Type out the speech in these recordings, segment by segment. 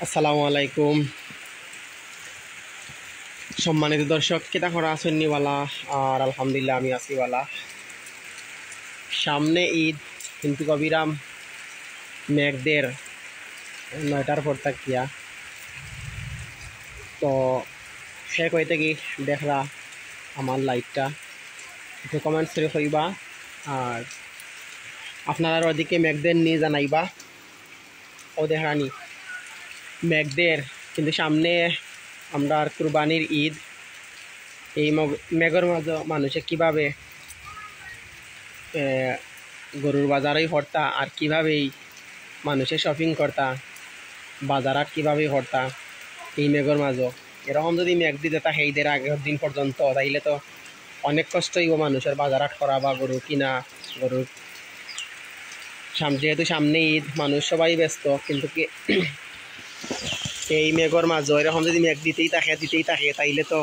আসসালামু আলাইকুম সম্মানিত দর্শক, কেটা করা আছেন নিওয়ালা? আর আলহামদুলিল্লাহ আমি আসিওয়ালা। সামনে ঈদ, কিন্তু কবিরাম মেঘদের 9টার পর থাকিয়া তো সে কইতে কি দেখরা আমার লাইটটা একটু কমেন্টস করে কইবা। আর আপনারা ওদিকে মেঘদের নিয়ে জানাইবা ও দেখরানি মেঘদের। কিন্তু সামনে আমরা কুরবানির ঈদ, এই মেঘর মাঝে মানুষে কিভাবে গরুর বাজারই হরতা আর কিভাবেই মানুষে শপিং করতা, বাজারাত কিভাবে হরতা এই মেঘর মাঝো। এরকম যদি মেঘ দিতে থাকে ঈদের আগের দিন পর্যন্ত, তাইলে তো অনেক কষ্ট হইব মানুষের বাজারাত করা বা গরু কিনা। গরুর যেহেতু সামনে ঈদ, মানুষ সবাই ব্যস্ত, কিন্তু কি এই মেঘর মাঝো এরকম যদি মেঘ দিতেই থাকে তাইলে তো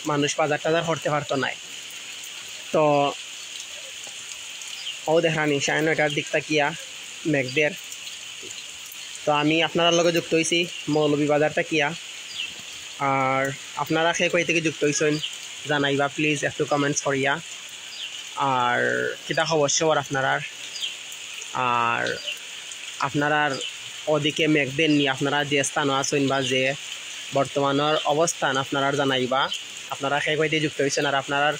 মানুষ বাজার টাজার করতে পারতো না। তো ও দেখানি 9:30টার দিক তাকিয়া মেঘদের। তো আমি আপনার লগে যুক্ত হয়েছি মৌলভীবাজারটা কিয়া। আর আপনারা সে কই থেকে যুক্ত হয়েছেন জানাইবা প্লিজ, একটু কমেন্টস করিয়া। আর কিতা খবর সবার আপনারার। আর আপনারার ওদিকে মেঘদের নিয়ে আপনারা যে স্থান আছেন বা যে বর্তমানের অবস্থান আপনারা জানাইবা। আপনারা সে কইতে যুক্ত হয়েছেন আর আপনার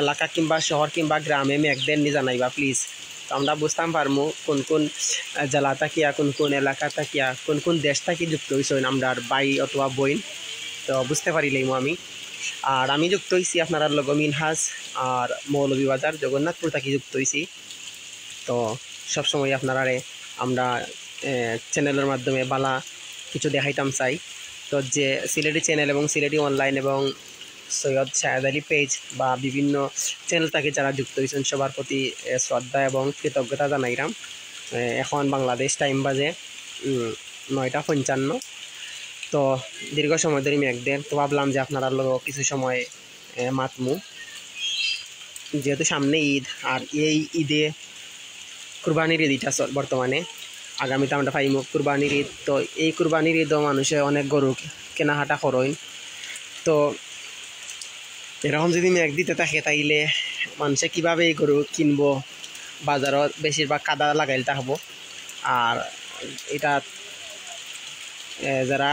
এলাকা কিংবা শহর কিংবা গ্রামে মেঘদের নিয়ে জানাইবা প্লিজ। তো আমরা বুঝতাম পারমু কোন কোন জেলা থাকিয়া, কোন কোন এলাকা থাকিয়া, কোন কোন দেশ থাকি যুক্ত হয়েছেন আমরা ভাই অথবা বইন। তো বুঝতে পারিলাম আমি। আর আমি যুক্ত হয়েছি আপনার লগ মিনহাজ আর মৌলভীবাজার জগন্নাথপুর থাকি যুক্ত হয়েছি। তো সবসময় আপনারা আমরা চ্যানেলের মাধ্যমে বালা কিছু দেখাইতাম চাই। তো যে সিলেটি চ্যানেল এবং সিলেটি অনলাইন এবং সৈয়দ শাহেদ আলী পেজ বা বিভিন্ন চ্যানেল থেকে যারা যুক্ত হয়েছেন সবার প্রতি শ্রদ্ধা এবং কৃতজ্ঞতা জানাইলাম। এখন বাংলাদেশ টাইম বাজে 9:55। তো দীর্ঘ সময় ধরে মেঘদের, তো ভাবলাম যে আপনারা লোক কিছু সময় মাতমু, যেহেতু সামনে ঈদ। আর এই ঈদে কুরবানির ঈদ এটা বর্তমানে, আগামীতে আমরা পাইমু কুরবানির ঈদ। তো এই কুরবানির ঈদও মানুষে অনেক গরু কেনাহাটা করইন। তো এরকম যদি মেঘ দিতে থাকে তাইলে মানুষে কীভাবে এই গরু কিনবো? বাজারত বেশিরভাগ কাদা লাগাইল থাকবো। আর এটা যারা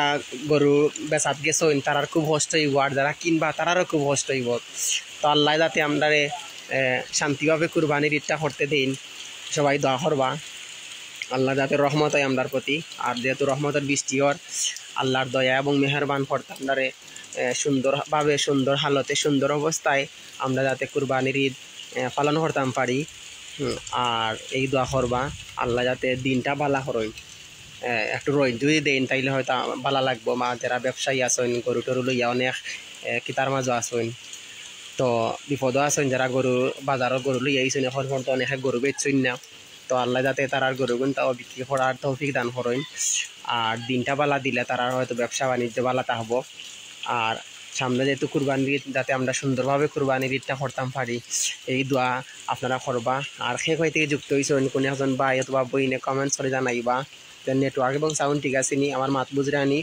গরু বেচাত গেছেন তারার খুব কষ্ট হইব, আর যারা কিনবা তারারও খুব কষ্ট হইব। তো আল্লাহ যাতে আমরা শান্তিভাবে কুরবানির ঈদটা করতে দিন, সবাই দোয়া করবা। আল্লাহ যাতে রহমত হয় আমরার প্রতি। আর যেহেতু রহমতের বৃষ্টি হওয়ার আল্লাহর দয়া এবং মেহরবান করতে আমরারে সুন্দরভাবে, সুন্দর হালতে, সুন্দর অবস্থায় আমরা যাতে কুরবানির ঈদ পালন করতাম পারি। আর এই দোয়া করবা আল্লাহ যাতে দিনটা বালা করই। একটু রই যদি দেন তাইলে হয়তো বালা লাগবো। মা যারা ব্যবসায়ী আছেন গরু টরু লইয়া অনেক কিতার মাঝও আছেন, তো বিপদও আছেন। যারা গরু বাজারত গরু লইয়া আইছেন এখন পর্যন্ত অনেকে গরু বেচছেন না। তো আল্লাহ যাতে তারার গরুগুন তাও বিক্রি করার তৌফিক দান করেন। আর দিনটা বালা দিলে তারার হয়তো ব্যবসা বাণিজ্য বালাটা হবো। আর সামনে যেহেতু কুরবানির ঈদ, যাতে আমরা সুন্দরভাবে কুরবানির ঈদটা করতাম পারি, এই দোয়া আপনারা করবা। আর সে কই থেকে যুক্ত হয়েছেন কোনো একজন ভাই অথবা বইনে কমেন্টস করে জানাইবা যে নেটওয়ার্ক এবং সাউন্ড ঠিক আছে নি, আমার মাত বুঝরে আনি।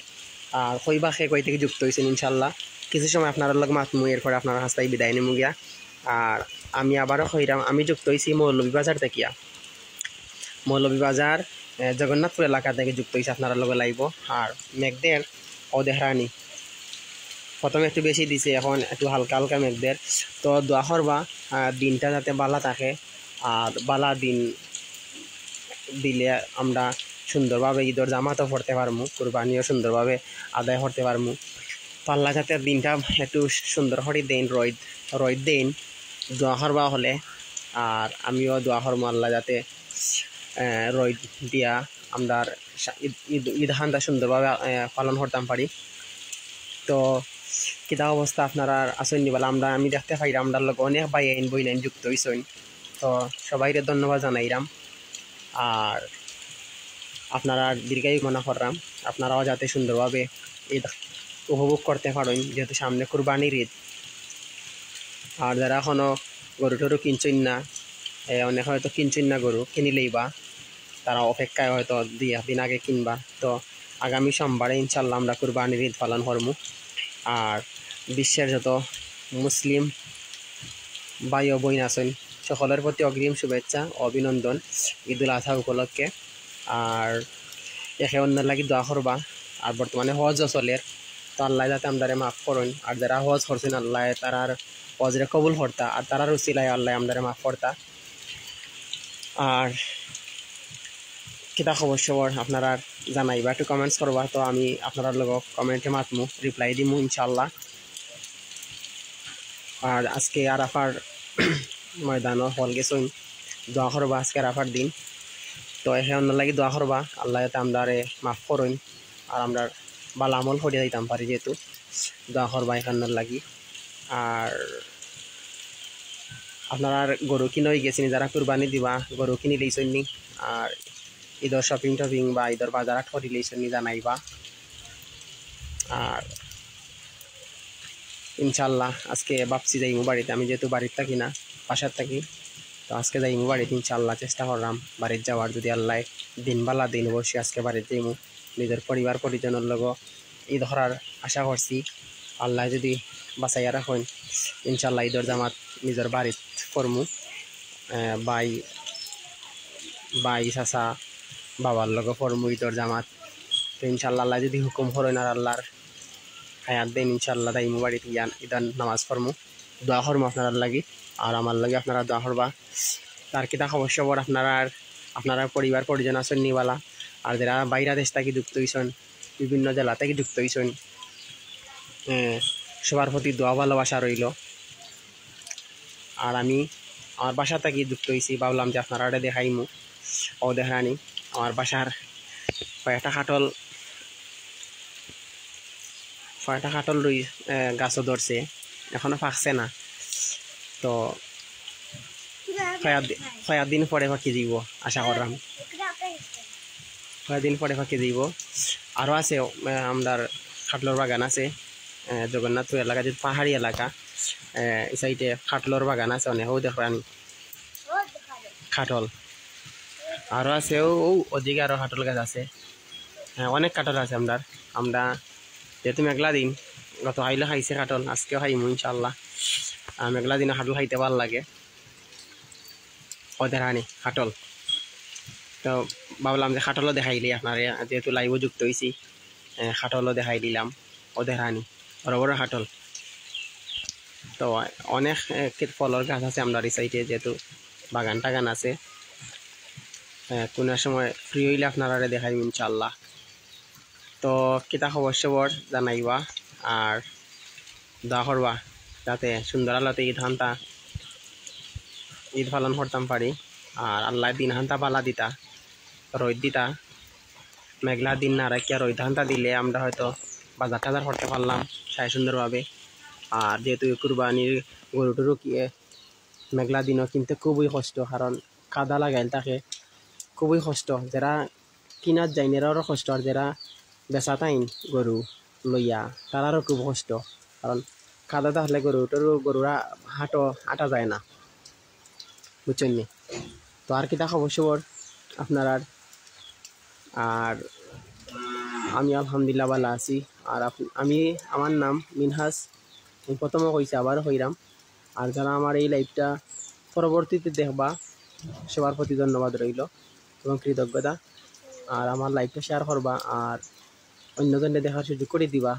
আর কইবা সে কই থেকে যুক্ত হয়েছেন। ইনশাল্লাহ কিছু সময় আপনার লগ মাতমু, এরপরে আপনার হাস্তায় বিদায় নিমু গিয়া। আর আমি আবারও কইরাম, আমি যুক্ত হয়েছি মৌলভীবাজার থেকে। মৌলভীবাজার জগন্নাথপুর এলাকা থেকে যুক্ত হয়েছে আপনারা লগে লাইব। আর মেঘদের ও দেহরানি প্রথমে একটু বেশি দিছে, এখন একটু হালকা হালকা মেঘদের। তো দোয়া করবা দিনটা যাতে বালা থাকে। আর বালা দিন দিলে আমরা সুন্দরভাবে ঈদের জামাতও পড়তে পারমু, কুরবানিও সুন্দরভাবে আদায় করতে পারমু। পাল্লা যাতে দিনটা একটু সুন্দর করে দেন, রোদ দেন, দোয়া করবা হলে। আর আমিও দোয়া করবো আল্লাহ যাতে রোদ দিয়া আমরা ঈদ হানটা সুন্দরভাবে পালন করতাম পারি। তো কিতা অবস্থা আপনারা আসেন নি বলে আমি দেখতে পাই আমরা লোক অনেক ভাই আইন বই নাইন যুক্ত হইছেন। তো সবাইকে ধন্যবাদ জানাইলাম। আর আপনারা দীর্ঘায়ু মনে করলাম, আপনারাও যাতে সুন্দরভাবে ঈদ উপভোগ করতে পারেন, যেহেতু সামনে কুরবানির ঈদ। আর যারা এখনও গরু টরু কিনছেন না, অনেক হয়তো কিনছেন না, গরু কিনিলেই বা তারা অপেক্ষায় হয়তো 2 দিন আগে কিনবা। তো আগামী সোমবারে ইনশাল্লাহ আমরা কুরবানির ঈদ পালন করবো। আর বিশ্বের যত মুসলিম ভাই ও বোন আছেন সকলের প্রতি অগ্রিম শুভেচ্ছা ও অভিনন্দন ঈদুল আজহা উপলক্ষে। আর একে অন্যের লাগি দোয়া করবা। আর বর্তমানে হজও চলের, তো আল্লাহ যাতে আমদারে মাফ করুন। আর যারা হজ করছেন আল্লাহ তারার হজরে কবুল করতা, আর তারার উসিলায় আল্লাহ আমদারে মাফ করতা। আর কিতা খবর সবর আপনারা জানাইবা, একটু কমেন্টস করবা, তো আমি আপনার লগ কমেন্টে মাতমু, রিপ্লাই দিমু ইনশাল্লাহ। আর আজকে আরাফার ময়দানও হল গেছুন, দোয়া করবা আজকে আরাফার দিন। তো এখানে অন্য লাগি দোয়া করবা আল্লাহ যাতে আমদারে মাফ করুন আর আমরা ভালো আমল করিয়া দিতাম পারি, যেহেতু দোয়া করবা এখানের লাগি। আর আপনারা গরু কিনে গেছেন, যারা কুরবানি দিবা গরু কিনি লইছেন নি, আর ঈদর শপিং টপিং বা ঈদর বাজার হাট করি লইছেন নি জানাইবা। আর ইনশাল্লাহ আজকে ভাবছি যাইমু বাড়িতে, আমি যেহেতু বাড়িতে থাকি না বাসার থাকি, তো আজকে যাইমু বাড়িতে ইনশাল্লাহ। চেষ্টা করলাম বাড়িতে যাওয়ার, যদি আল্লাহ দিন বালা দিন বসে আজকে বাড়িতে যাইমু, নিজের পরিবার পরিজনের লগ ঈদ করার আশা করছি। আল্লাহ যদি বাঁচাইয়া রাখেন ইনশাল্লাহ ঈদর জামাত নিজের বাড়িত করমু, বাই চাচা বাবার লগ করমু ঈদর জামাত। তো ইনশাল্লাহ আল্লাহ যদি হুকুম করেন আর আল্লাহর হায়াত দেন ইনশাল্লাহ তাই বাড়িতে ঈদান নামাজ পড়মু, দোয়া করমু আপনার লাগি। আর আমার লাগে আপনারা দোয়া করবা। তার কিতা খবর সবর আপনারা পরিবার পরিজন আছেন নিবালা, আর যারা বাইরা দেশ থেকে যুক্ত হয়েছেন, বিভিন্ন জেলা থেকে যুক্ত হয়েছেন, সবার প্রতি দোয়া ভালোবাসা রইল। আর আমি আমার বাসা থেকে যুক্ত হয়েছি, ভাবলাম যে আপনারা দেখাইমু ও দেখানি। আমার বাসার কয়েকটা কাটল রুই গাছও ধরছে, এখনো পাকছে না, তো কয়েকদিন পরে ফাঁকি দিব আশা করলাম, কয়েকদিন পরে ফাঁকি দিব। আরও আছে আমার খাটলর বাগান আছে, জগন্নাথপুর এলাকা যে পাহাড়ি এলাকা, এই সাইডে খাটলর বাগান আছে অনেক, দেখানি খাটল। আরও আছে ওদিকে আরও খাটল গাছ আছে, অনেক কাটল আছে আমরা যেহেতু মেঘলা দিন, গত হাইলে খাইছে কাটল, আজকেও খাইমু ইনশাল্লাহ। মেঘলা দিনে কাটল খাইতে ভাল লাগে, ওদের হানি কাটল। তো ভাবলাম যে খাটলও দেখাইলি আপনারে, যেহেতু লাইভও যুক্ত হয়েছি, খাটলও দেখাই দিলাম ওদের হানি, বড় বড় খাটল। তো অনেক ফলের গাছ আছে আমরা এই সাইডে, যেহেতু বাগান টাগান আছে, কোনো সময় ফ্রি হইলে আপনারা দেখাইব ইনশাল্লাহ। তো কিতা খবর সবর জানাইবা আর দোয়া করবা যাতে সুন্দর আলোতে ঈদ পালন করতাম পারি। আর আল্লাহ দিন হান্তা পালা দিতা, রোদ দিতা, মেঘলা দিন না রাখিয়া রোদ হান্তা দিলে আমরা হয়তো বাজার টাজার করতে পারলাম সুন্দরভাবে। আর যেহেতু কুরবানির গরু টরু মেঘলা দিনও কিন্তু খুবই কষ্ট, কারণ কাদা লাগাইল থাকে, খুবই কষ্ট। যারা কিনার যায় এরারও কষ্ট, আর যারা বেচা তাইন গরু লইয়া তারারও খুব কষ্ট, কারণ কাদা থাকলে গরুরা হাঁটা যায় না, বুঝছেন নি। তো আর কিতা খবর সবর আপনারা? আর আমি আলহামদুলিল্লাহ ভালো আছি। আর আমার নাম মিনহাজ, আমি প্রথমে কইছি আবারও কইরাম। আর যারা আমার এই লাইভটা পরবর্তীতে দেখবা সবার প্রতি ধন্যবাদ রইল এবং কৃতজ্ঞতা। আর আমার লাইভটা শেয়ার করবা আর অন্যজনকে দেখার সুযোগ করে দিবা,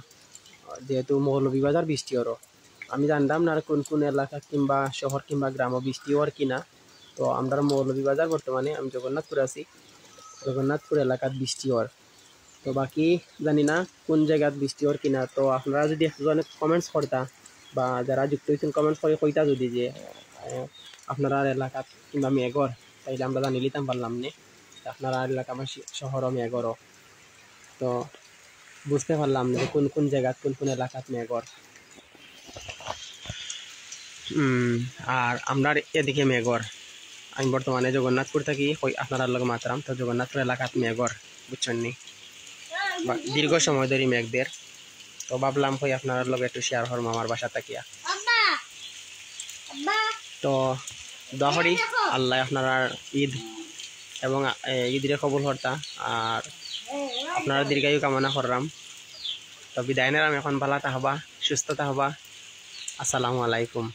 যেহেতু মৌলভীবাজার বৃষ্টি হরো, আমি জানতাম না আর কোন কোন এলাকা কিংবা শহর কিংবা গ্রামও বৃষ্টি হওয়ার কিনা। তো আমরা মৌলভীবাজার বর্তমানে আমি জগন্নাথপুর আছি, জগন্নাথপুর এলাকার বৃষ্টি হওয়ার, তো বাকি জানি না কোন জায়গাত বৃষ্টি হওয়ার কিনা। তো আপনারা যদি একজনে কমেন্টস করতা বা যারা যুক্ত হয়েছেন কমেন্টস করে কইতা যদি যে আপনারা এলাকাত কিংবা মেঘর, তাইলে আমরা জানি লিতাম পারলাম নে আপনারা এলাকা আমার শহর মেঘরও, তো বুঝতে পারলাম যে কোন কোন জায়গাত কোন কোন এলাকাত মেঘর। আর আমরা এদিকে মেঘর, আমি বর্তমানে জগন্নাথপুর থাকি, আপনার লগে মাতরাম। তো জগন্নাথপুর এলাকাত মেঘর, বুঝছেন নি, দীর্ঘ সময় ধরে মেঘদের। তো ভাবলাম কই আপনার লগে একটু শেয়ার করবো আমার বাসা থাকিয়া। তো দোয়া করি আল্লাহ আপনারা ঈদ এবং ঈদের কবুল হর্তা আর আপনারা দীর্ঘায়ু কামনা করলাম। তো বিদায় নিলাম এখন, ভালো থাকবা, সুস্থ থাকবা। আসসালামু আলাইকুম।